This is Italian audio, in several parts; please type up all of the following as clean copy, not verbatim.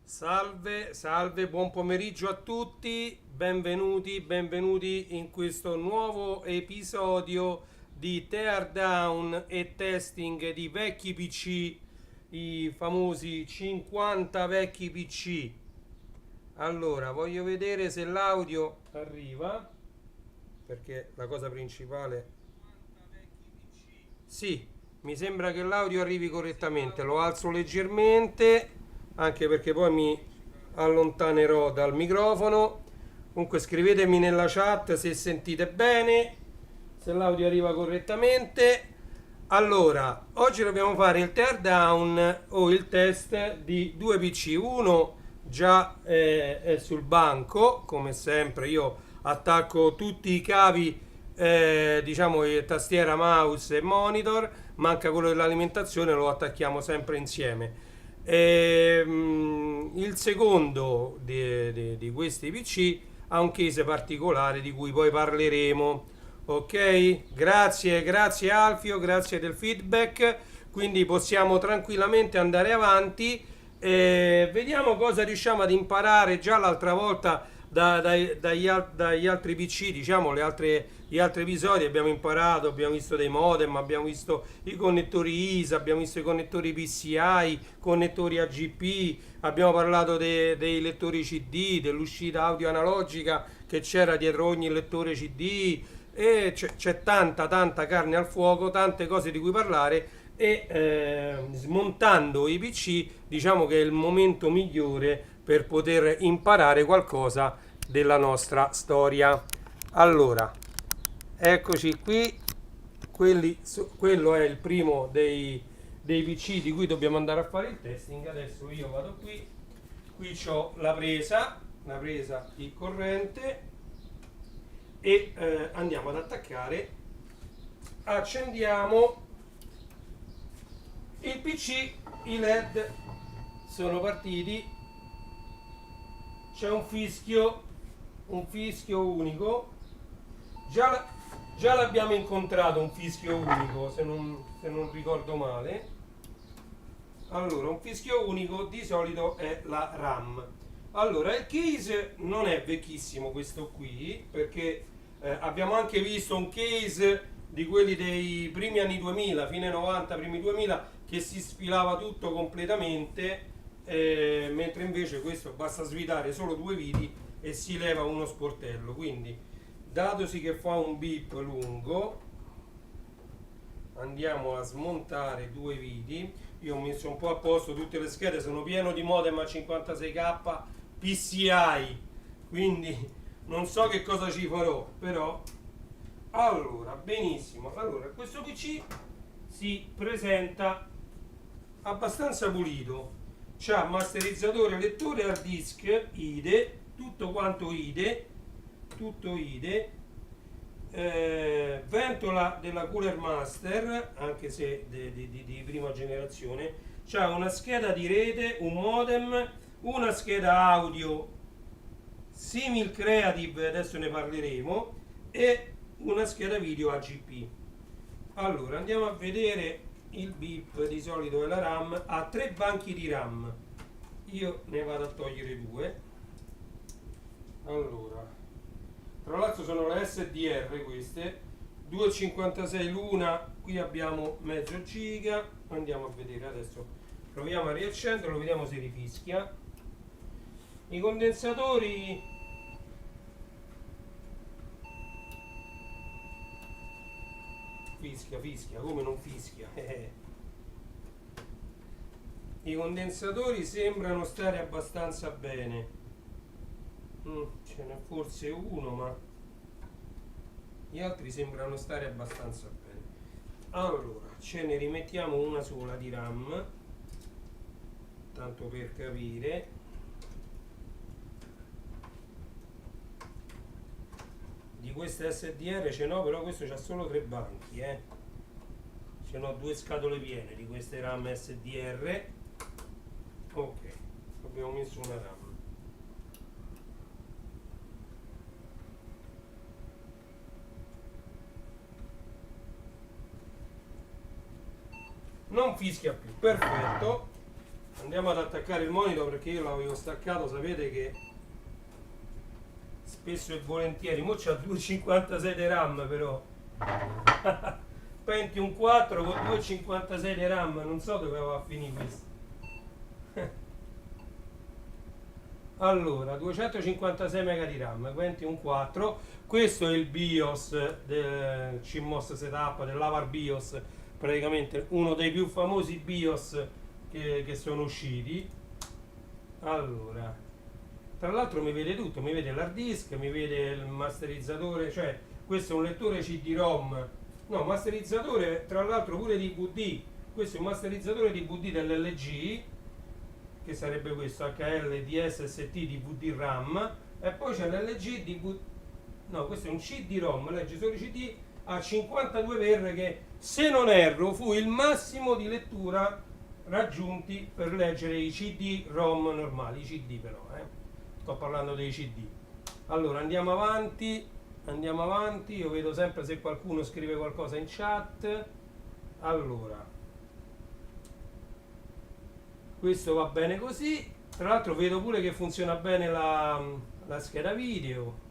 Salve, salve, buon pomeriggio a tutti, benvenuti in questo nuovo episodio di teardown e testing di vecchi PC, i famosi 50 vecchi PC. Allora, voglio vedere se l'audio arriva, perché la cosa principale... Sì, mi sembra che l'audio arrivi correttamente, lo alzo leggermente, anche perché poi mi allontanerò dal microfono. Comunque scrivetemi nella chat se sentite bene, se l'audio arriva correttamente. Allora, oggi dobbiamo fare il teardown o il test di due PC. Uno già è sul banco, come sempre io attacco tutti i cavi, diciamo tastiera, mouse e monitor, manca quello dell'alimentazione, lo attacchiamo sempre insieme. Il secondo di questi PC ha un case particolare di cui poi parleremo. Ok, grazie Alfio, grazie del feedback. Quindi possiamo tranquillamente andare avanti e vediamo cosa riusciamo ad imparare. Già l'altra volta dagli altri PC, diciamo gli altri episodi abbiamo imparato, abbiamo visto dei modem, abbiamo visto i connettori ISA, abbiamo visto i connettori PCI, connettori AGP, abbiamo parlato dei lettori CD, dell'uscita audio analogica che c'era dietro ogni lettore CD, e c'è tanta carne al fuoco, tante cose di cui parlare, e smontando i PC diciamo che è il momento migliore per poter imparare qualcosa della nostra storia. Allora, eccoci qui, quello è il primo dei PC di cui dobbiamo andare a fare il testing. Adesso io vado qui ho la presa di corrente e andiamo ad attaccare. Accendiamo il PC, i LED sono partiti, c'è un fischio unico, già l'abbiamo incontrato un fischio unico, se non ricordo male. Allora, un fischio unico di solito è la RAM. Allora, il case non è vecchissimo questo qui, perché abbiamo anche visto un case di quelli dei primi anni 2000, fine 90, primi 2000, che si sfilava tutto completamente, mentre invece questo basta svitare solo due viti e si leva uno sportello. Quindi, datosi che fa un bip lungo, andiamo a smontare due viti. Io ho messo un po' a posto tutte le schede, sono pieno di modem a 56k PCI, quindi non so che cosa ci farò, però. Allora, benissimo. Allora, questo PC si presenta abbastanza pulito, c'ha masterizzatore, lettore, hard disk IDE, tutto quanto IDE, tutto IDE, ventola della Cooler Master, anche se di prima generazione, c'ha una scheda di rete, un modem, una scheda audio simil Creative, adesso ne parleremo, e una scheda video AGP. Allora, andiamo a vedere il bip. Di solito della RAM ha tre banchi di RAM, io ne vado a togliere due. Allora, tra l'altro sono le SDR queste, 2,56 l'una, qui abbiamo mezzo giga. Andiamo a vedere adesso, proviamo a riaccenderlo, vediamo se rifischia. I condensatori fischia, come non fischia? I condensatori sembrano stare abbastanza bene. Ce n'è forse uno, ma gli altri sembrano stare abbastanza bene. Allora, ce ne rimettiamo una sola di RAM, tanto per capire. Di queste SDR ce n'ho, però questo c'ha solo tre banchi, ce n'ho due scatole piene di queste RAM SDR. Ok, abbiamo messo una RAM. Non fischia più, perfetto. Andiamo ad attaccare il monitor perché io l'avevo staccato, sapete che spesso e volentieri, mo c'ha 256 di RAM però. Pentium 4 con 256 di RAM, non so dove va a finire questo. Allora, 256 MB di RAM, Pentium 4, questo è il BIOS del CMOS Setup, dell'Avar BIOS, praticamente uno dei più famosi BIOS che sono usciti. Allora, tra l'altro mi vede tutto, mi vede l'hard disk, mi vede il masterizzatore, cioè questo è un lettore CD-ROM, no, masterizzatore tra l'altro pure DVD, questo è un masterizzatore DVD dell'LG, che sarebbe questo HL DSST DVD RAM, e poi c'è l'LG DVD, no, questo è un CD-ROM, legge solo CD a 52 per che, se non erro, fu il massimo di lettura raggiunti per leggere i CD-ROM normali, i CD però, sto parlando dei CD. Allora andiamo avanti, io vedo sempre se qualcuno scrive qualcosa in chat. Allora, questo va bene così, tra l'altro vedo pure che funziona bene la scheda video,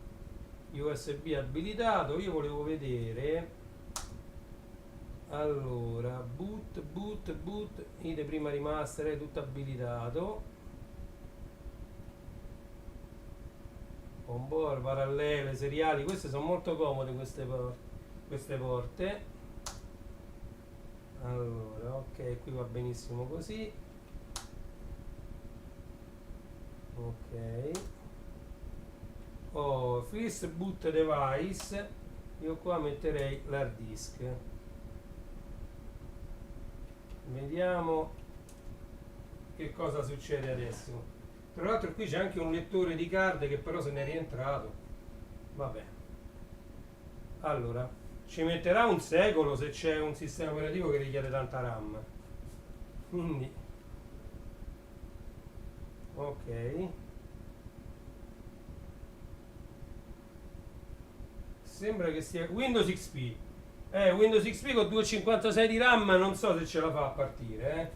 USB abilitato. Io volevo vedere, allora, boot, ide prima rimaster, tutto abilitato, onboard, parallele, seriali, queste sono molto comode queste porte. Allora, ok, qui va benissimo così. Ok. Oh, first boot device, io qua metterei l'hard disk. Vediamo che cosa succede adesso. Tra l'altro qui c'è anche un lettore di card che però se n'è rientrato. Vabbè. Allora, ci metterà un secolo se c'è un sistema operativo che richiede tanta RAM. Quindi, ok. Sembra che sia Windows XP. Windows XP con 256 di RAM non so se ce la fa a partire,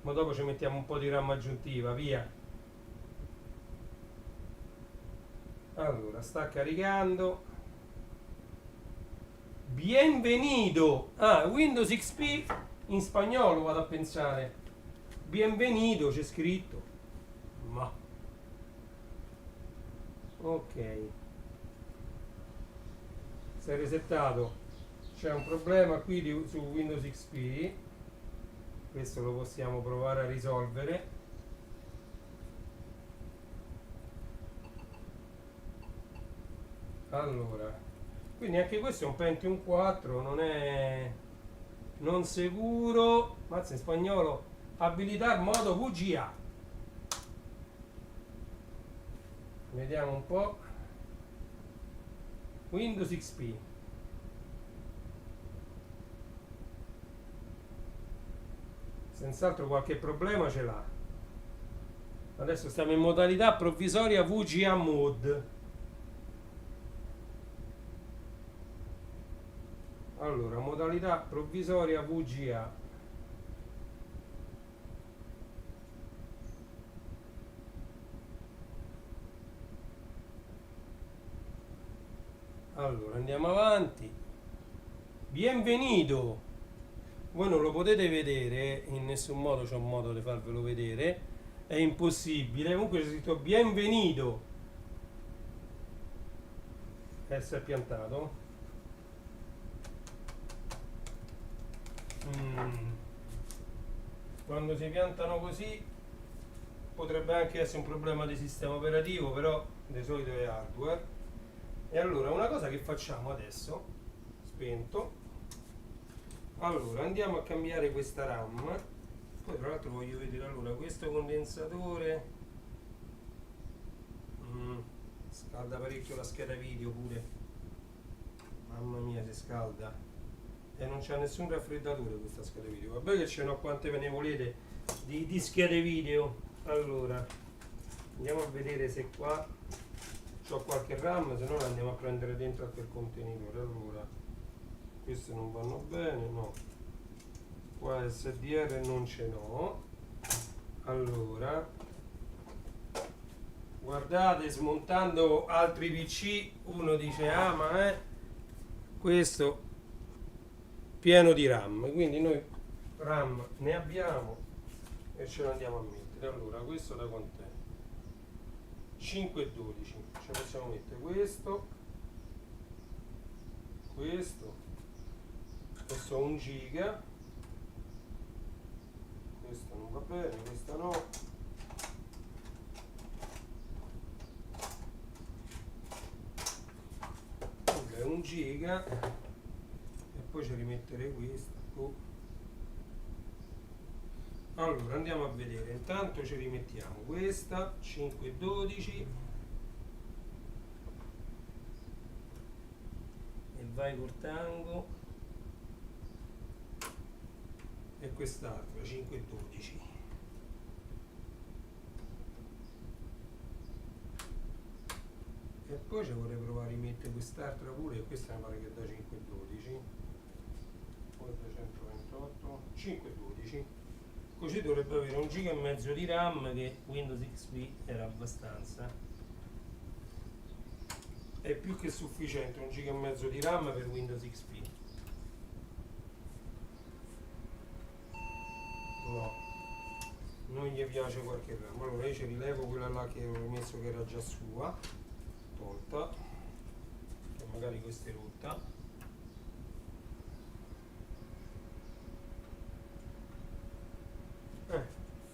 ma dopo ci mettiamo un po' di RAM aggiuntiva, via. Allora, sta caricando. Bienvenido. Windows XP in spagnolo vado a pensare. Bienvenido c'è scritto. Ma ok, si è resettato. C'è un problema qui su Windows XP, questo lo possiamo provare a risolvere. Allora, quindi anche questo è un Pentium 4, non sicuro, mazza in spagnolo, abilitar modo VGA. Vediamo un po'. Windows XP. Senz'altro qualche problema ce l'ha. Adesso stiamo in modalità provvisoria VGA mode. Allora, modalità provvisoria VGA. Allora, andiamo avanti. Bienvenido. Voi non lo potete vedere, in nessun modo c'è un modo di farvelo vedere. È impossibile. Comunque c'è scritto bienvenido. Essere piantato. Quando si piantano così potrebbe anche essere un problema di sistema operativo, però di solito è hardware. E allora una cosa che facciamo adesso, spento, allora andiamo a cambiare questa RAM. Poi tra l'altro voglio vedere, allora, questo condensatore scalda parecchio la scheda video pure, mamma mia, si scalda. e non c'è nessun raffreddatore questa scheda video. Vabbè che ce n'ho quante ve ne volete di schede video. Allora andiamo a vedere se qua c'ho qualche RAM, se no la andiamo a prendere dentro a quel contenitore. Allora queste non vanno bene, no, qua SDR non ce n'ho. Allora guardate, smontando altri PC uno dice ah ma è questo pieno di RAM, quindi noi RAM ne abbiamo e ce lo andiamo a mettere. Allora questo da quant'è? 5,12, ci possiamo mettere questo, questo è 1 giga, questo non va bene, questo no, è 1 giga e poi ci rimetterei questo. Allora andiamo a vedere, intanto ci rimettiamo questa 5,12, il Vicor Tango e quest'altra 5,12. E poi ci vorrei provare a rimettere quest'altra pure, e questa mi pare che è da 5,12, poi da 128, 5,12. Così dovrebbe avere 1,5 giga di RAM, che Windows XP era abbastanza. È più che sufficiente 1,5 giga di RAM per Windows XP. No, non gli piace qualche RAM. Allora io ci rilevo quella là che ho messo che era già sua, tolta, che magari questa è rotta.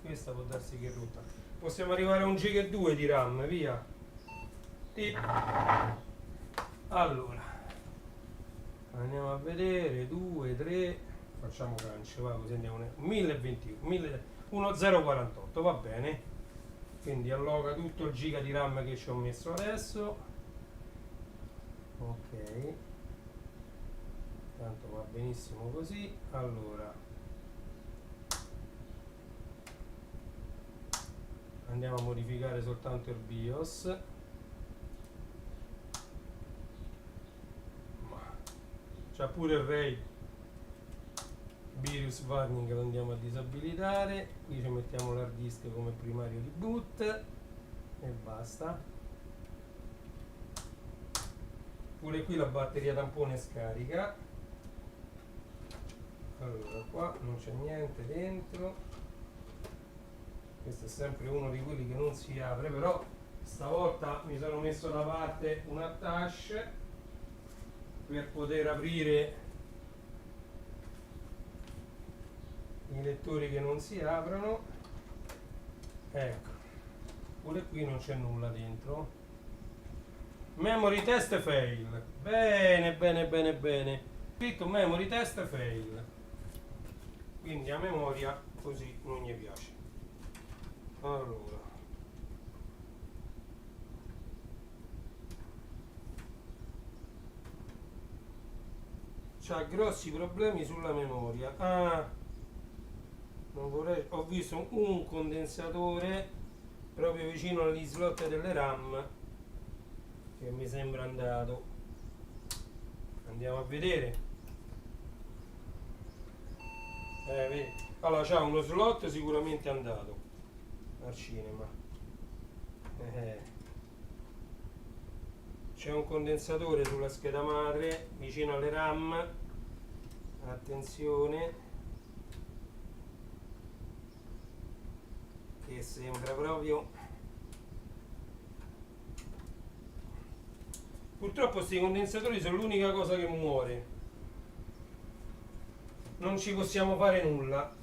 Questa può darsi che è rotta. Possiamo arrivare a 1,2 giga di RAM, via. Tip. Allora andiamo a vedere 2, 3, facciamo cance, va, così andiamo 1048, va bene. Quindi alloga tutto il giga di RAM che ci ho messo adesso. Ok, tanto va benissimo così. Allora andiamo a modificare soltanto il BIOS, c'ha pure il RAID virus warning, lo andiamo a disabilitare. Qui ci mettiamo l'hard disk come primario di boot e basta. Pure qui la batteria tampone scarica. Allora qua non c'è niente dentro, questo è sempre uno di quelli che non si apre, però stavolta mi sono messo da parte un attach per poter aprire i lettori che non si aprono. Ecco, pure qui non c'è nulla dentro. Memory test fail, bene bene bene bene, scritto memory test fail, quindi a memoria così non gli piace. Allora c'ha grossi problemi sulla memoria. Non vorrei, ho visto un condensatore proprio vicino agli slot delle RAM che mi sembra andato. Andiamo a vedere. Vedi. Allora c'ha uno slot sicuramente andato al cinema. C'è un condensatore sulla scheda madre vicino alle RAM. Attenzione, che sembra proprio, purtroppo questi condensatori sono l'unica cosa che muore, non ci possiamo fare nulla.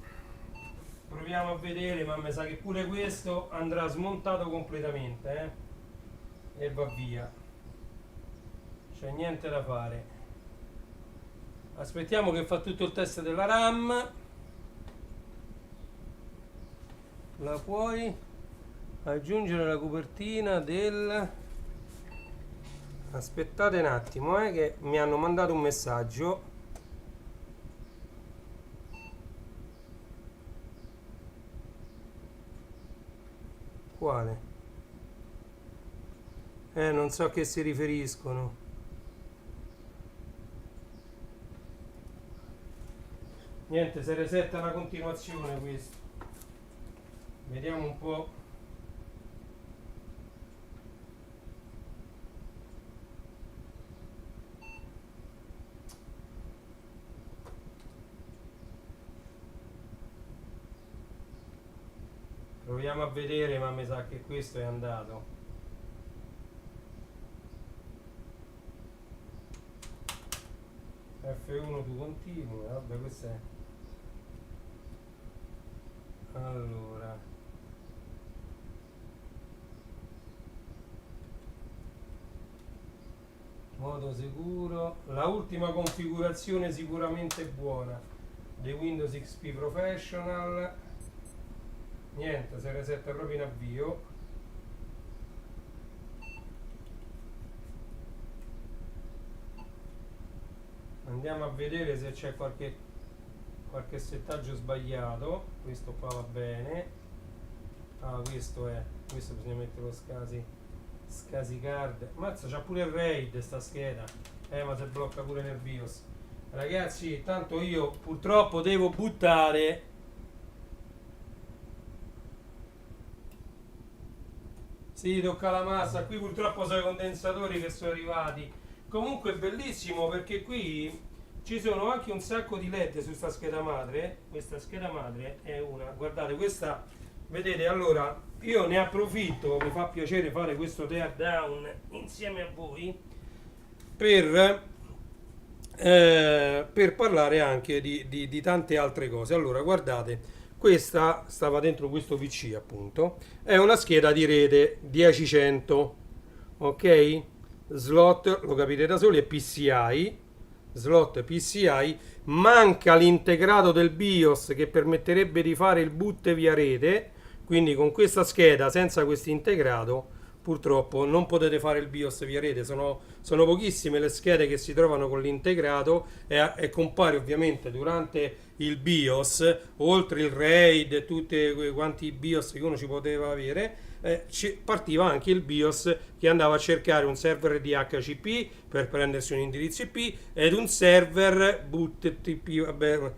Proviamo a vedere, ma mi sa che pure questo andrà smontato completamente e va via, c'è niente da fare. Aspettiamo che fa tutto il test della RAM. La puoi aggiungere la copertina del, aspettate un attimo che mi hanno mandato un messaggio. Quale? Non so a che si riferiscono. Niente, si resetta una continuazione questo. Vediamo un po'. Proviamo a vedere, ma mi sa che questo è andato. F1 tu continui, vabbè questo è. Allora, modo sicuro. La ultima configurazione sicuramente buona di Windows XP Professional. Niente, si resetta proprio in avvio. Andiamo a vedere se c'è qualche settaggio sbagliato. Questo qua va bene. Questo bisogna mettere lo scasi card. Mazza, c'ha pure il RAID sta scheda. Ma si blocca pure nel BIOS. Ragazzi, tanto io purtroppo devo buttare. Sì, tocca la massa. Qui purtroppo sono i condensatori che sono arrivati. Comunque è bellissimo perché qui ci sono anche un sacco di LED su questa scheda madre. Questa scheda madre è una, guardate questa, vedete, allora io ne approfitto, mi fa piacere fare questo tear down insieme a voi per parlare anche di tante altre cose. Allora guardate, questa stava dentro questo PC appunto, è una scheda di rete 10100, ok? Slot, lo capite da soli, è PCI, slot PCI, manca l'integrato del BIOS che permetterebbe di fare il boot via rete, quindi con questa scheda senza questo integrato purtroppo non potete fare il BIOS via rete, sono pochissime le schede che si trovano con l'integrato e compare ovviamente durante il BIOS, oltre il RAID e tutti quanti i BIOS che uno ci poteva avere, partiva anche il BIOS che andava a cercare un server DHCP per prendersi un indirizzo IP ed un server boot TP, vabbè,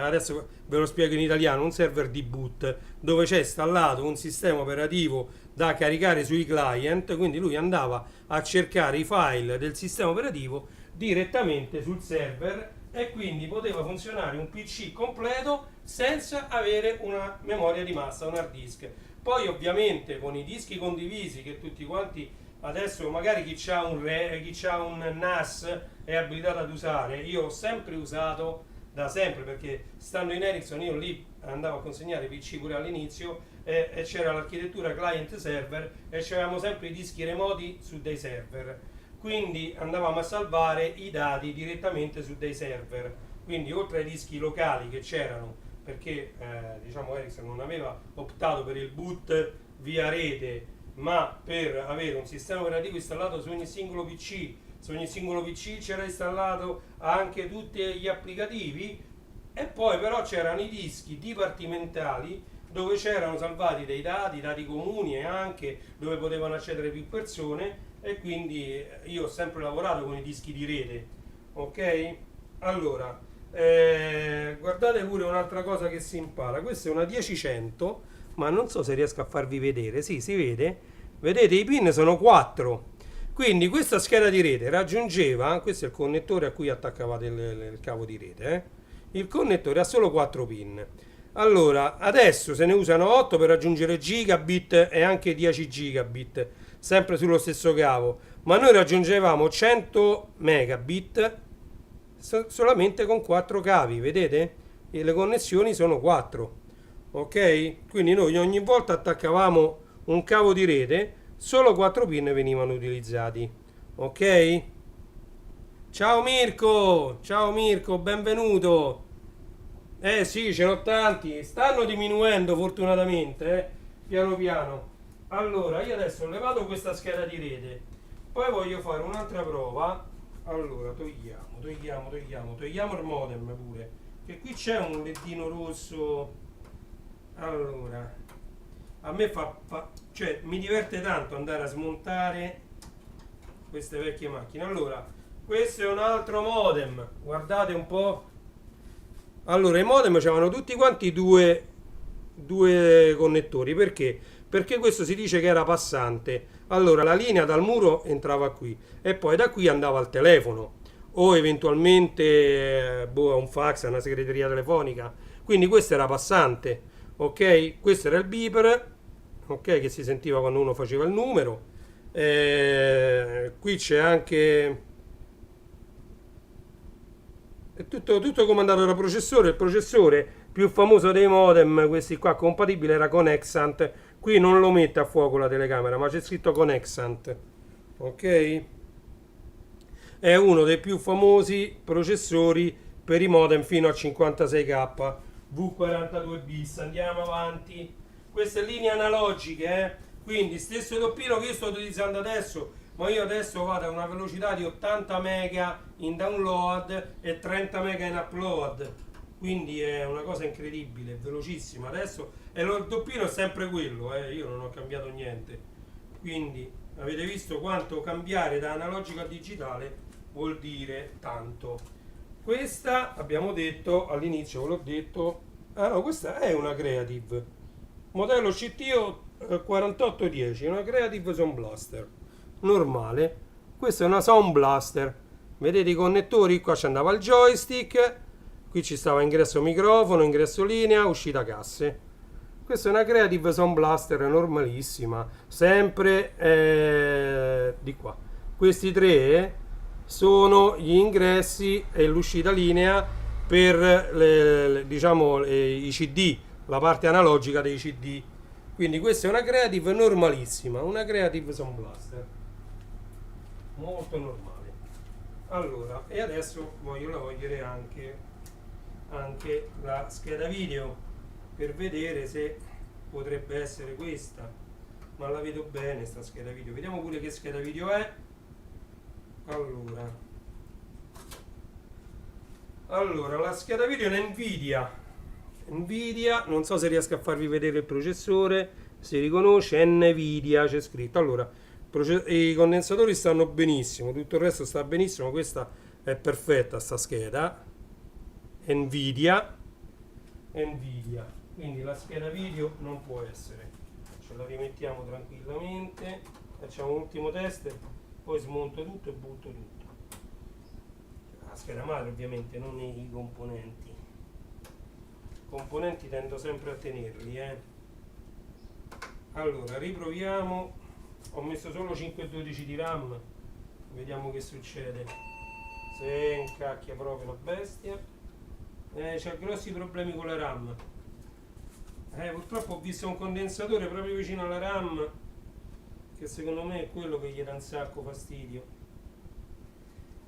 adesso ve lo spiego in italiano, un server di boot dove c'è installato un sistema operativo da caricare sui client, quindi lui andava a cercare i file del sistema operativo direttamente sul server e quindi poteva funzionare un PC completo senza avere una memoria di massa, un hard disk. Poi ovviamente con i dischi condivisi che tutti quanti adesso magari chi ha un NAS è abilitato ad usare, io ho sempre usato da sempre perché stando in Ericsson io lì andavo a consegnare i PC pure all'inizio e c'era l'architettura client server e c'avevamo sempre i dischi remoti su dei server, quindi andavamo a salvare i dati direttamente su dei server, quindi oltre ai dischi locali che c'erano perché diciamo Ericsson non aveva optato per il boot via rete ma per avere un sistema operativo installato su ogni singolo PC, su ogni singolo PC c'era installato anche tutti gli applicativi e poi però c'erano i dischi dipartimentali dove c'erano salvati dei dati comuni e anche dove potevano accedere più persone e quindi io ho sempre lavorato con i dischi di rete, ok? Allora, guardate pure un'altra cosa che si impara, questa è una 10100 ma non so se riesco a farvi vedere, sì si vede, vedete i pin sono 4, quindi questa scheda di rete raggiungeva, questo è il connettore a cui attaccavate il cavo di rete, il connettore ha solo 4 pin. Allora, adesso se ne usano 8 per raggiungere gigabit e anche 10 gigabit, sempre sullo stesso cavo, ma noi raggiungevamo 100 megabit solamente con 4 cavi, vedete? E le connessioni sono 4, ok? Quindi noi ogni volta attaccavamo un cavo di rete, solo 4 pin venivano utilizzati, ok? Ciao Mirko, benvenuto. Sì, ce n'ho tanti, stanno diminuendo fortunatamente, piano piano. Allora, io adesso ho levato questa scheda di rete, poi voglio fare un'altra prova. Allora, togliamo il modem pure, che qui c'è un lettino rosso. Allora, a me cioè mi diverte tanto andare a smontare queste vecchie macchine. Allora, questo è un altro modem, guardate un po'. Allora, i modem c'erano tutti quanti due connettori, perché? Perché questo si dice che era passante. Allora, la linea dal muro entrava qui e poi da qui andava al telefono o eventualmente boh, a un fax, a una segreteria telefonica. Quindi questo era passante, ok? Questo era il beeper, ok? Che si sentiva quando uno faceva il numero. Qui c'è anche è tutto comandato dal processore. Il processore più famoso dei modem, questi qua compatibili, era con Exant. Qui non lo mette a fuoco la telecamera, ma c'è scritto con Exant, ok? È uno dei più famosi processori per i modem fino a 56k V42 bis. Andiamo avanti. Queste linee analogiche, quindi stesso doppino che io sto utilizzando adesso, ma io adesso vado a una velocità di 80 mega in download e 30 mega in upload, quindi è una cosa incredibile, è velocissima adesso, e il doppino è sempre quello, io non ho cambiato niente. Quindi avete visto quanto cambiare da analogico a digitale vuol dire tanto. Questa abbiamo detto all'inizio, ve l'ho detto, no, questa è una Creative modello CTO 4810, una Creative Sound Blaster normale. Questa è una Sound Blaster, vedete i connettori, qua ci andava il joystick, qui ci stava ingresso microfono, ingresso linea, uscita casse. Questa è una Creative Sound Blaster normalissima, sempre di qua. Questi tre sono gli ingressi e l'uscita linea per diciamo i CD, la parte analogica dei CD. Quindi questa è una Creative normalissima, una Creative Sound Blaster molto normale. Allora, e adesso voglio togliere anche la scheda video per vedere se potrebbe essere questa, ma la vedo bene sta scheda video. Vediamo pure che scheda video è. Allora, la scheda video è Nvidia, non so se riesco a farvi vedere il processore, si riconosce, Nvidia c'è scritto. Allora, i condensatori stanno benissimo, tutto il resto sta benissimo, questa è perfetta sta scheda, Nvidia, quindi la scheda video non può essere, ce la rimettiamo tranquillamente, facciamo un ultimo test, poi smonto tutto e butto tutto. La scheda madre ovviamente, non i componenti. I componenti tendo sempre a tenerli. Allora, riproviamo. Ho messo solo 512 di RAM, vediamo che succede. Se incacchia proprio una bestia. C'ha grossi problemi con la RAM. Purtroppo ho visto un condensatore proprio vicino alla RAM, che secondo me è quello che gli dà un sacco fastidio.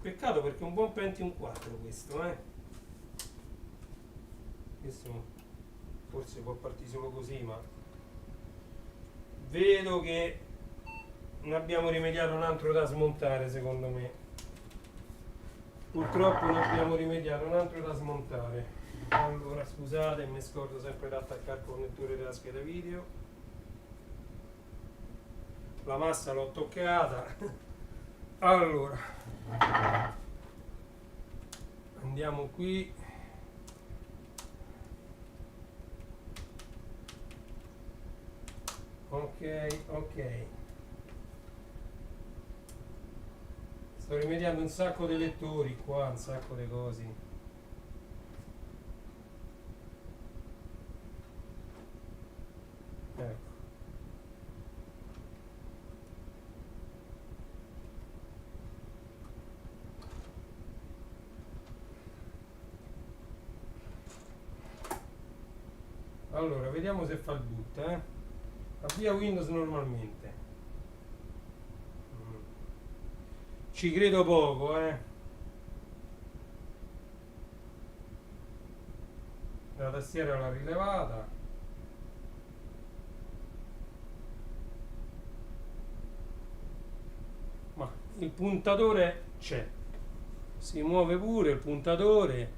Peccato, perché è un buon Pentium 4 questo, Questo forse può partire solo così, ma vedo che ne abbiamo rimediato un altro da smontare, secondo me. Purtroppo ne abbiamo rimediato un altro da smontare. Allora, scusate, mi scordo sempre di attaccare il connettore della scheda video. La massa l'ho toccata. Allora, andiamo qui. Ok. Sto rimediando un sacco di lettori qua, un sacco di cose. Ecco. Allora, vediamo se fa il boot, Avvia Windows normalmente. Ci credo poco, La tastiera l'ha rilevata. Ma il puntatore c'è. Si muove pure il puntatore.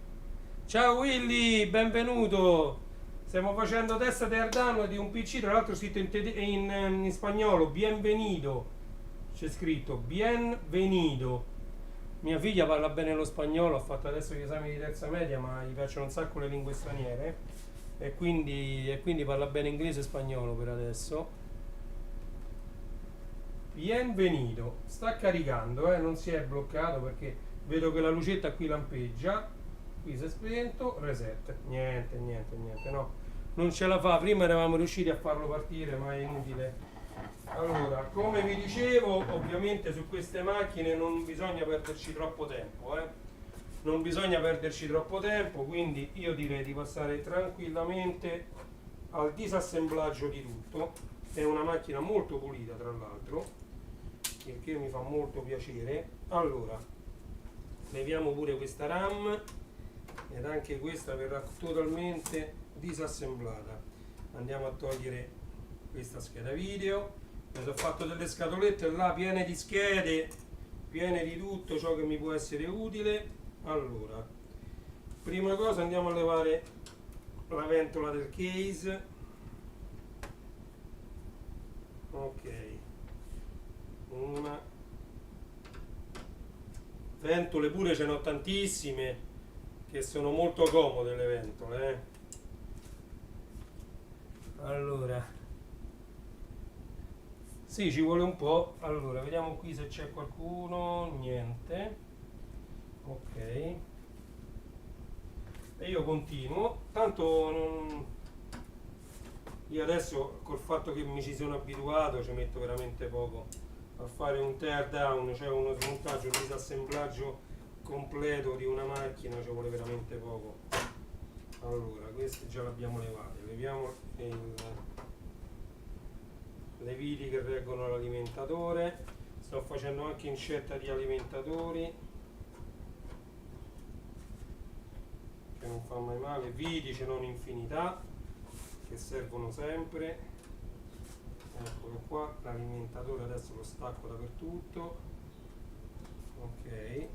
Ciao Willy, benvenuto. Stiamo facendo testa di Ardano di un PC, tra l'altro scritto in spagnolo, bienvenido. C'è scritto bienvenido. Mia figlia parla bene lo spagnolo, ha fatto adesso gli esami di terza media, ma gli piacciono un sacco le lingue straniere. E quindi parla bene inglese e spagnolo per adesso. Bienvenido. Sta caricando, non si è bloccato perché vedo che la lucetta qui lampeggia. Qui si è spento, reset. Niente, no. Non ce la fa, prima eravamo riusciti a farlo partire, ma è inutile. Allora, come vi dicevo, ovviamente su queste macchine non bisogna perderci troppo tempo, non bisogna perderci troppo tempo, quindi io direi di passare tranquillamente al disassemblaggio di tutto. È una macchina molto pulita, tra l'altro, il che mi fa molto piacere. Allora, leviamo pure questa RAM ed anche questa verrà totalmente disassemblata. Andiamo a togliere questa scheda video. Mi sono fatto delle scatolette là piene di schede, piene di tutto ciò che mi può essere utile. Allora, prima cosa andiamo a levare la ventola del case. Ok, una ventole pure ce n'ho tantissime che sono molto comode le ventole, Allora, sì, ci vuole un po'. Allora, vediamo qui se c'è qualcuno. Niente. Ok. E io continuo. Tanto io adesso col fatto che mi ci sono abituato ci metto veramente poco a fare un tear down, cioè uno smontaggio, un disassemblaggio completo di una macchina, ci vuole veramente poco. Allora, queste già le abbiamo levate. Leviamo le viti che reggono l'alimentatore. Sto facendo anche incetta di alimentatori che non fa mai male. Viti ce n'ho un'infinità che servono sempre. Eccolo qua, l'alimentatore adesso lo stacco dappertutto. Ok,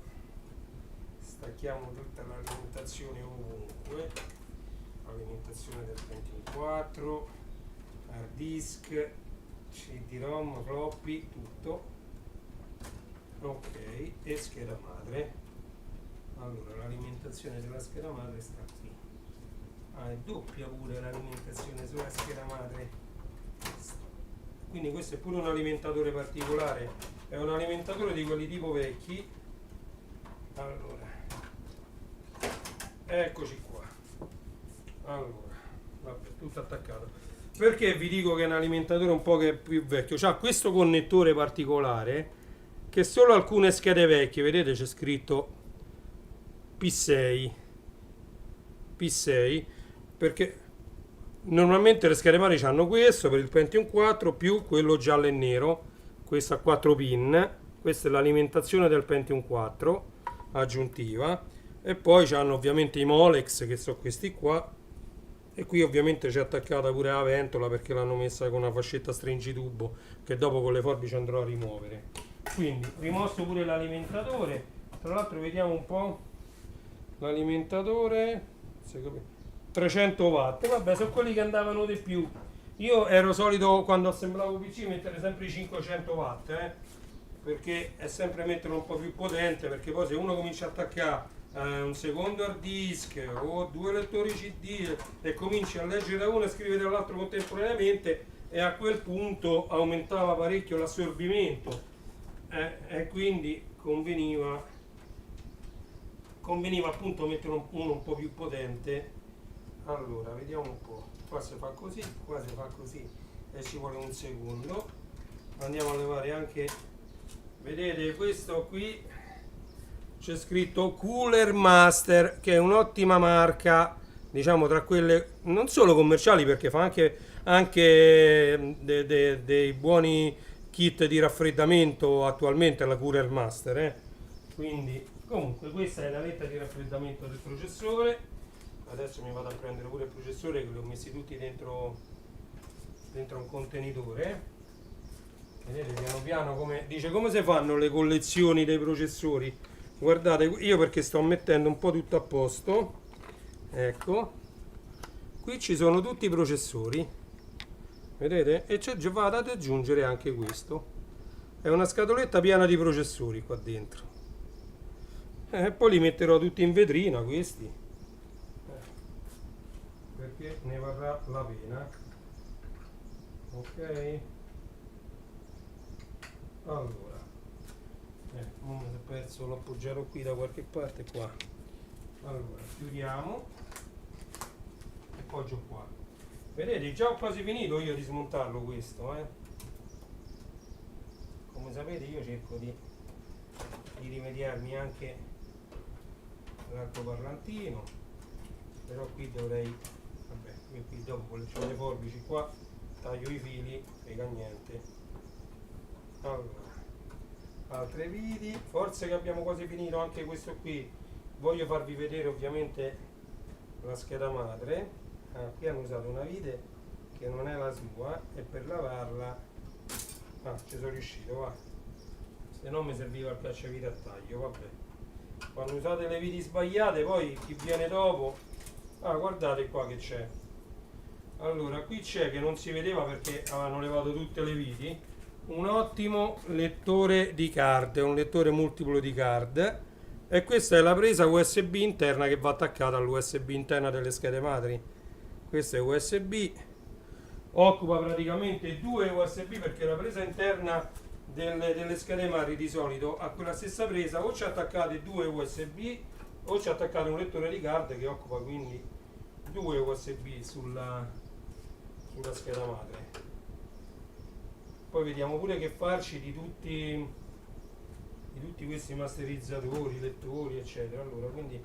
stacchiamo tutta l'alimentazione ovunque, alimentazione del 24, hard disk, CD-ROM, floppy, tutto. Ok, e scheda madre. Allora, l'alimentazione della scheda madre sta qui. È doppia pure l'alimentazione sulla scheda madre, quindi questo è pure un alimentatore particolare, è un alimentatore di quelli tipo vecchi. Allora, eccoci qua. Allora, vabbè, tutto attaccato. Perché vi dico che è un alimentatore un po' che è più vecchio? C'ha questo connettore particolare che solo alcune schede vecchie, vedete c'è scritto P6, perché normalmente le schede madri hanno questo per il Pentium 4 più quello giallo e nero, questo a 4 pin. Questa è l'alimentazione del Pentium 4 aggiuntiva, e poi hanno ovviamente i Molex che sono questi qua, e qui ovviamente c'è attaccata pure la ventola perché l'hanno messa con una fascetta stringitubo che dopo con le forbici andrò a rimuovere. Quindi rimosso pure l'alimentatore. Tra l'altro vediamo un po' l'alimentatore, 300 watt, vabbè, sono quelli che andavano di più. Io ero solito, quando assemblavo PC, mettere sempre i 500 watt, perché è sempre metterlo un po' più potente, perché poi se uno comincia a attaccare un secondo hard disk o 2 lettori CD e cominci a leggere da uno e scrivere dall'altro contemporaneamente, e a quel punto aumentava parecchio l'assorbimento, e quindi conveniva appunto mettere uno un po' più potente. Allora, vediamo un po'. Qua si fa così, qua si fa così e ci vuole un secondo. Andiamo a levare anche, vedete questo qui, c'è scritto Cooler Master, che è un'ottima marca, diciamo tra quelle non solo commerciali, perché fa anche dei buoni kit di raffreddamento attualmente, la Cooler Master, Quindi comunque questa è la letta di raffreddamento del processore. Adesso mi vado a prendere pure il processore, che li ho messi tutti dentro un contenitore. Vedete piano piano come dice, come si fanno le collezioni dei processori. Guardate, io perché sto mettendo un po' tutto a posto, ecco, qui ci sono tutti i processori, vedete? E vado ad aggiungere anche questo. È una scatoletta piena di processori qua dentro. E poi li metterò tutti in vetrina questi, perché ne varrà la pena. Ok, allora mi sono perso, l'ho appoggiato qui da qualche parte qua. Allora chiudiamo e appoggio qua. Vedete, già ho quasi finito io di smontarlo questo, come sapete io cerco di rimediarmi anche l'altoparlantino, però qui dovrei, vabbè, io qui dopo ho le forbici qua, taglio i fili, frega niente. Allora, altre viti, forse che abbiamo quasi finito anche questo qui. Voglio farvi vedere ovviamente la scheda madre. Qui hanno usato una vite che non è la sua e per lavarla ci sono riuscito, va, se no mi serviva il cacciavite a taglio. Vabbè, quando usate le viti sbagliate poi chi viene dopo, guardate qua che c'è. Allora qui c'è, che non si vedeva perché avevano levato tutte le viti, un ottimo lettore di card, un lettore multiplo di card, e questa è la presa USB interna che va attaccata all'USB interna delle schede madri. Questa è USB, occupa praticamente due USB, perché la presa interna delle schede madri di solito a quella stessa presa o ci attaccate due USB o ci attaccate un lettore di card che occupa quindi due USB sulla scheda madre. Poi vediamo pure che farci di tutti questi masterizzatori, lettori eccetera. Allora quindi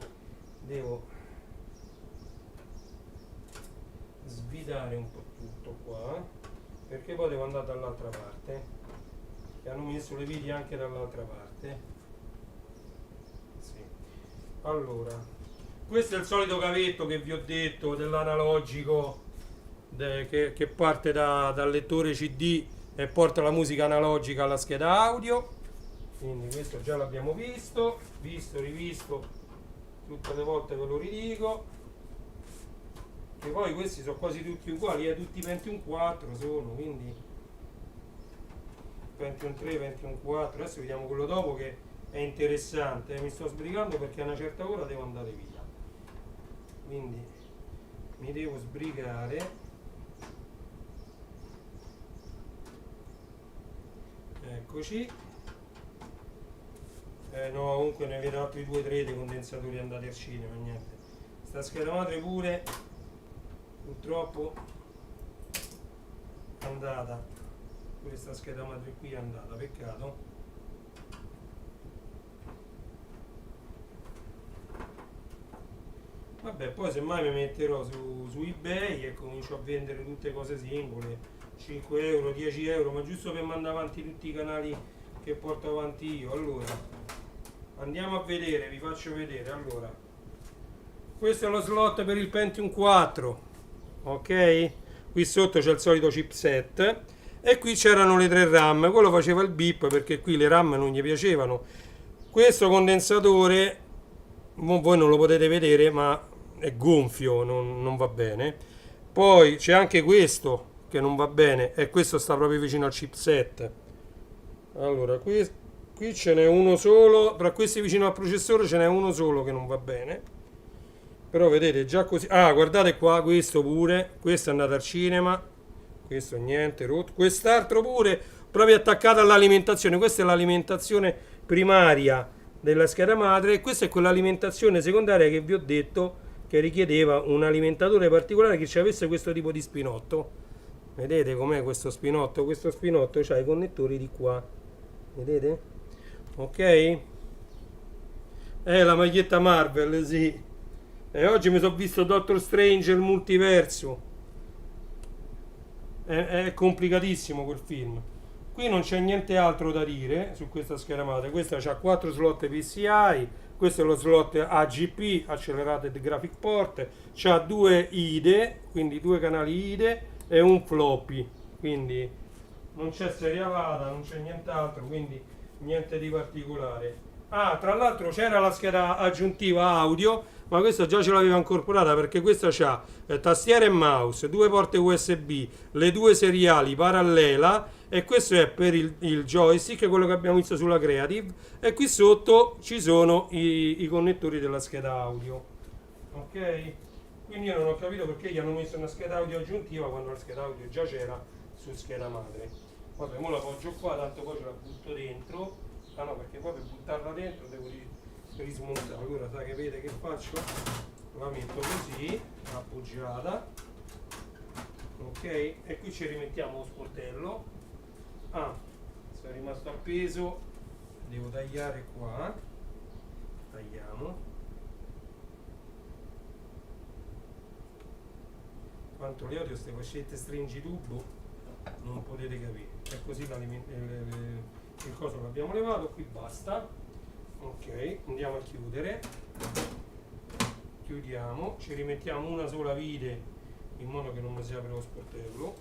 devo svitare un po' tutto qua, perché poi devo andare dall'altra parte, che hanno messo le viti anche dall'altra parte. Sì. Allora, questo è il solito cavetto che vi ho detto dell'analogico, che parte dal lettore CD e porta la musica analogica alla scheda audio. Quindi questo già l'abbiamo visto, rivisto tutte le volte, ve lo ridico. E poi questi sono quasi tutti uguali, tutti Pentium 4 sono, quindi Pentium 3, Pentium 4. Adesso vediamo quello dopo che è interessante. Mi sto sbrigando perché a una certa ora devo andare via, quindi mi devo sbrigare. Eccoci. No, comunque ne vedo altri 2-3 dei condensatori andati al cinema, niente. Sta scheda madre pure purtroppo è andata, questa scheda madre qui è andata, peccato. Vabbè, poi semmai mi metterò su eBay e comincio a vendere tutte cose singole, 5 euro, 10 euro, ma giusto per mandare avanti tutti i canali che porto avanti io. Allora andiamo a vedere, vi faccio vedere. Allora, questo è lo slot per il Pentium 4, ok? Qui sotto c'è il solito chipset e qui c'erano le 3 RAM. Quello faceva il beep perché qui le RAM non gli piacevano. Questo condensatore voi non lo potete vedere, ma è gonfio, non va bene. Poi c'è anche questo che non va bene e questo sta proprio vicino al chipset. Allora qui ce n'è uno solo, tra questi vicino al processore ce n'è uno solo che non va bene, però vedete già così. Guardate qua, questo pure, questo è andato al cinema, questo niente, rotto, quest'altro pure proprio attaccato all'alimentazione. Questa è l'alimentazione primaria della scheda madre e questa è quell'alimentazione secondaria che vi ho detto che richiedeva un alimentatore particolare che ci avesse questo tipo di spinotto. Vedete com'è questo spinotto? Questo spinotto ha i connettori di qua, vedete? Ok? La maglietta Marvel, sì. E oggi mi sono visto Doctor Strange, il multiverso. È complicatissimo quel film. Qui non c'è niente altro da dire su questa scheda madre. Questa ha 4 slot PCI, questo è lo slot AGP, Accelerated Graphic Port, c'ha 2 IDE, quindi 2 canali IDE e un floppy, quindi non c'è serialata, non c'è nient'altro, quindi niente di particolare. Tra l'altro c'era la scheda aggiuntiva audio, ma questa già ce l'aveva incorporata perché questa c'ha tastiera e mouse, due porte USB, le due seriali parallela, e questo è per il joystick, quello che abbiamo visto sulla Creative, e qui sotto ci sono i connettori della scheda audio. Ok? Quindi io non ho capito perché gli hanno messo una scheda audio aggiuntiva quando la scheda audio già c'era su scheda madre. Vabbè, ora la appoggio qua, tanto poi ce la butto dentro. Ah no, perché poi per buttarla dentro devo rismontare. Allora sai che vede che faccio? La metto così, appoggiata. Ok? E qui ci rimettiamo lo sportello. Ah, se è rimasto appeso, devo tagliare qua. Tagliamo. Quanto le odio queste fascette stringitubo, non potete capire. E così il coso l'abbiamo levato, qui basta. Ok, andiamo a chiudere. Chiudiamo, ci rimettiamo una sola vite in modo che non mi si apre lo sportello.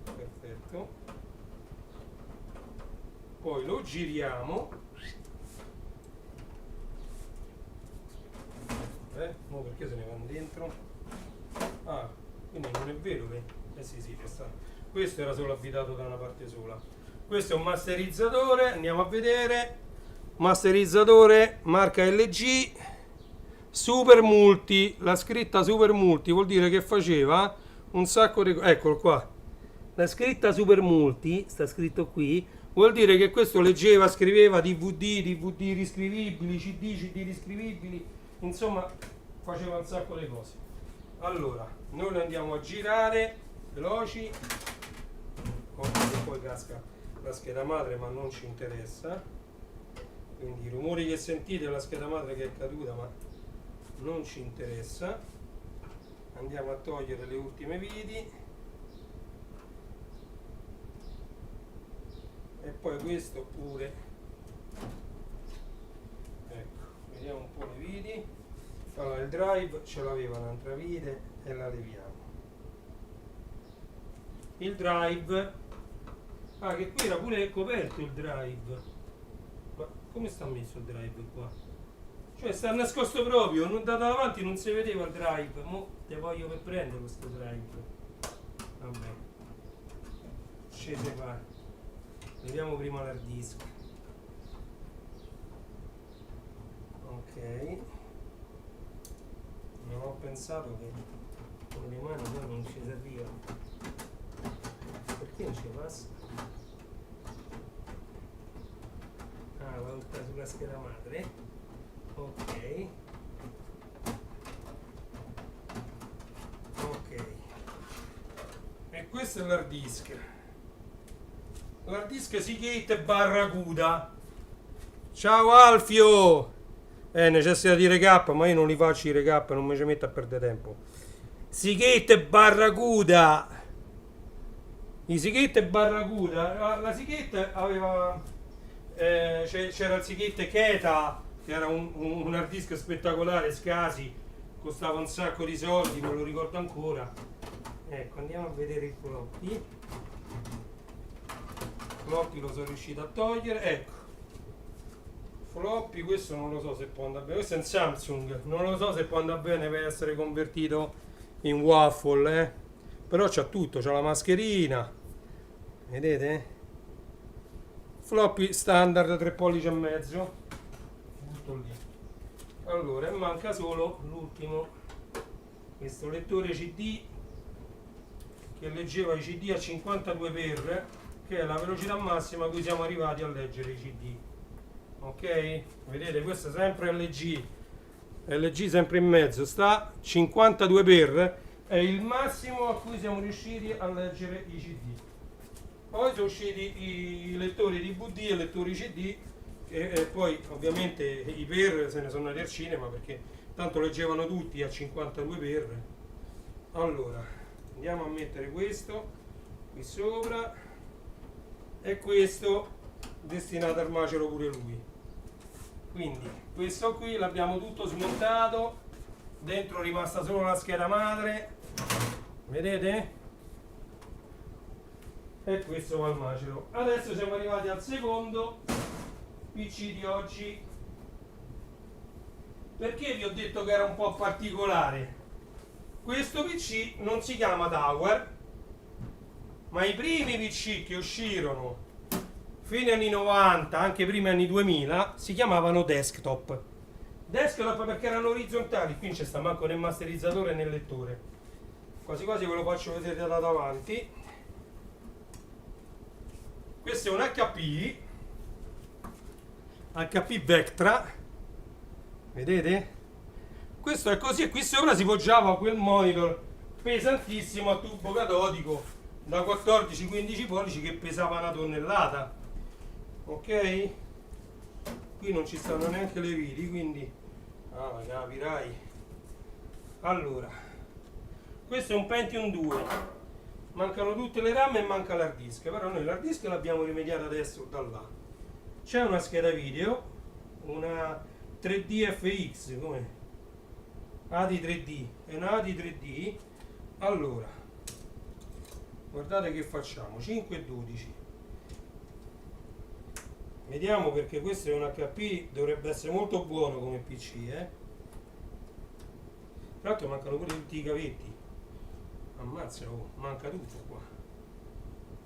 Perfetto. Poi lo giriamo. Mo perché se ne vanno dentro? Ah, quindi non è vero che... sì, c'è sta. Questo era solo abitato da una parte sola. Questo è un masterizzatore, andiamo a vedere. Masterizzatore marca LG Super Multi, la scritta Super Multi vuol dire che faceva un sacco di... Eccolo qua. La scritta Super Multi, sta scritto qui, vuol dire che questo leggeva, scriveva DVD riscrivibili, CD riscrivibili, insomma faceva un sacco di cose. Allora, noi lo andiamo a girare, veloci, poi casca la scheda madre ma non ci interessa, quindi i rumori che sentite è la scheda madre che è caduta ma non ci interessa. Andiamo a togliere le ultime viti e poi questo pure, ecco, vediamo un po' le viti. Allora, il drive ce l'aveva un'altra vite e la leviamo. Il drive, che qui era pure coperto il drive, ma come sta messo il drive qua? Cioè sta nascosto proprio, non da davanti non si vedeva il drive. Mo te voglio per prendere questo drive. Vabbè, scese qua, leviamo prima l'hard disk. Ok, non ho pensato che con le mani poi non ci serviva. Perché non ci passa? Ah, va tutta sulla scheda madre. Ok. Ok. E questo è l'hard disk. L'hard disk Seagate Barracuda. Ciao Alfio! Necessita di recap, ma io non li faccio i recap, non mi ci metto a perdere tempo. Seagate Barracuda. I Seagate Barracuda. La Seagate aveva... c'era il Seagate Keta, che era un hard disk spettacolare, Scasi, costava un sacco di soldi, me lo ricordo ancora. Ecco, andiamo a vedere il floppy. Floppy lo sono riuscito a togliere, ecco. Floppy, questo non lo so se può andare bene, questo è un Samsung, non lo so se può andare bene per essere convertito in waffle, però c'ha tutto, c'ha la mascherina, vedete? Floppy standard 3 pollici e mezzo, butto lì. Allora, e manca solo l'ultimo, questo lettore CD che leggeva i CD a 52x, che è la velocità massima a cui siamo arrivati a leggere i CD. Ok, vedete, questo è sempre LG sempre in mezzo, sta 52x, è il massimo a cui siamo riusciti a leggere i CD. Poi sono usciti i lettori DVD e i lettori CD e poi ovviamente i per se ne sono andati al cinema perché tanto leggevano tutti a 52x. Allora, andiamo a mettere questo qui sopra e questo destinato al macero pure lui. Quindi questo qui l'abbiamo tutto smontato, dentro è rimasta solo la scheda madre, vedete? E questo va al macero. Adesso siamo arrivati al secondo PC di oggi. Perché vi ho detto che era un po' particolare? Questo PC non si chiama Tower, ma i primi PC che uscirono fine anni 90, anche primi anni 2000, si chiamavano desktop. Desktop perché erano orizzontali, qui non c'è sta manco né masterizzatore né lettore. Quasi quasi ve lo faccio vedere da davanti. Questo è un HP Vectra, vedete? Questo è così e qui sopra si poggiava quel monitor pesantissimo a tubo catodico da 14-15 pollici che pesava una tonnellata. Ok? Qui non ci stanno neanche le viti, quindi capirai. Allora, questo è un Pentium 2, mancano tutte le RAM e manca l'hard disk, però noi l'hard disk l'abbiamo rimediato adesso da là. C'è una scheda video, una 3D FX, come ADI 3D, è una ADI 3D. Allora, guardate che facciamo, 5 e 12. Vediamo, perché questo è un HP, dovrebbe essere molto buono come PC, Tra l'altro mancano pure tutti i cavetti. Ammazza, manca tutto qua.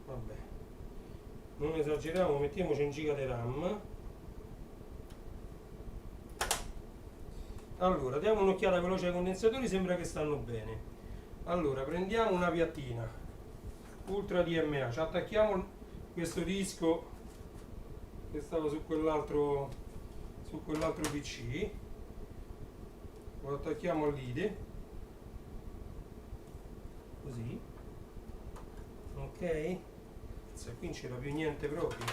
Vabbè. Non esageriamo, mettiamoci un giga di RAM. Allora, diamo un'occhiata veloce ai condensatori, sembra che stanno bene. Allora, prendiamo una piattina Ultra DMA, ci attacchiamo questo disco che stava su quell'altro PC, lo attacchiamo all'IDE, così, ok? Se qui non c'era più niente proprio,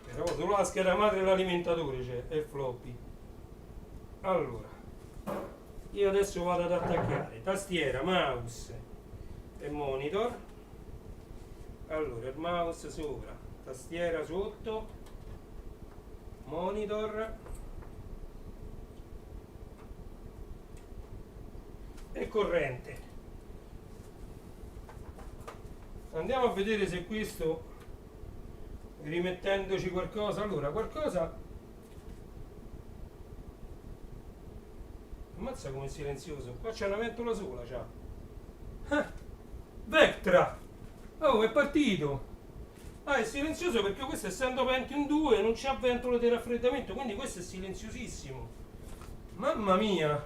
era solo la scheda madre e l'alimentatore, cioè, e il floppy. Allora, io adesso vado ad attaccare tastiera, mouse e monitor. Allora, il mouse sopra, tastiera sotto, monitor e corrente. Andiamo a vedere se questo, rimettendoci qualcosa, allora qualcosa, ammazza come è silenzioso, qua c'è una ventola sola, c'ha Vectra, oh, è partito. È silenzioso perché questo, essendo Pentium 2, non c'ha ventole di raffreddamento, quindi questo è silenziosissimo. Mamma mia!